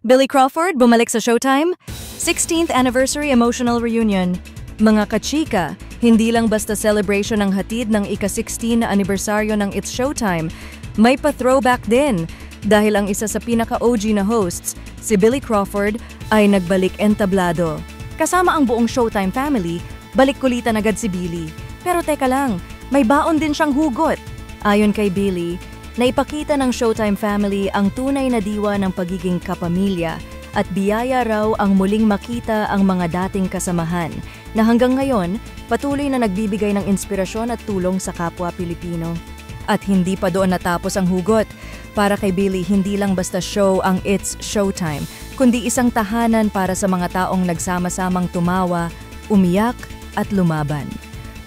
Billy Crawford bumalik sa Showtime? 16th Anniversary Emotional Reunion. Mga kachika, hindi lang basta celebration ng hatid ng ika-16 na anibersaryo ng It's Showtime, may pa-throwback din dahil ang isa sa pinaka-OG na hosts, si Billy Crawford, ay nagbalik entablado. Kasama ang buong Showtime family, balik kulitan agad si Billy. Pero teka lang, may baon din siyang hugot. Ayon kay Billy, naipakita ng Showtime family ang tunay na diwa ng pagiging kapamilya at biyaya raw ang muling makita ang mga dating kasamahan na hanggang ngayon patuloy na nagbibigay ng inspirasyon at tulong sa kapwa Pilipino. At hindi pa doon natapos ang hugot. Para kay Billy, hindi lang basta show ang It's Showtime, kundi isang tahanan para sa mga taong nagsama-samang tumawa, umiyak at lumaban.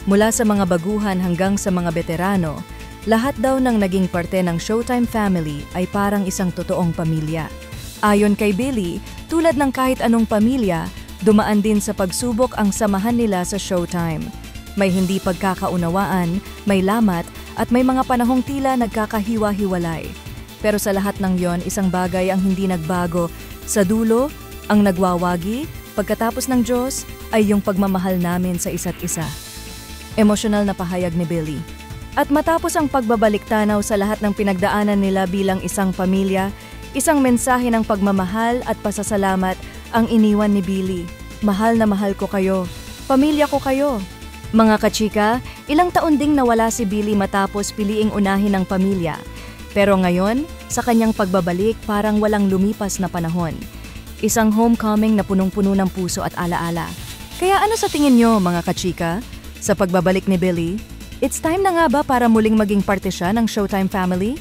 Mula sa mga baguhan hanggang sa mga veterano, lahat daw ng naging parte ng Showtime family ay parang isang totoong pamilya. Ayon kay Billy, tulad ng kahit anong pamilya, dumaan din sa pagsubok ang samahan nila sa Showtime. May hindi pagkakaunawaan, may lamat, at may mga panahong tila nagkakahiwa-hiwalay. Pero sa lahat ng yon, isang bagay ang hindi nagbago. Sa dulo, ang nagwawagi, pagkatapos ng Diyos, ay yung pagmamahal namin sa isa't isa. Emosyonal na pahayag ni Billy. At matapos ang pagbabalik tanaw sa lahat ng pinagdaanan nila bilang isang pamilya, isang mensahe ng pagmamahal at pasasalamat ang iniwan ni Billy. Mahal na mahal ko kayo. Pamilya ko kayo. Mga kachika, ilang taon ding nawala si Billy matapos piliing unahin ng pamilya. Pero ngayon, sa kanyang pagbabalik parang walang lumipas na panahon. Isang homecoming na punong-puno ng puso at alaala. Kaya ano sa tingin nyo mga kachika? Sa pagbabalik ni Billy, it's time na nga ba para muling maging parte siya ng Showtime family?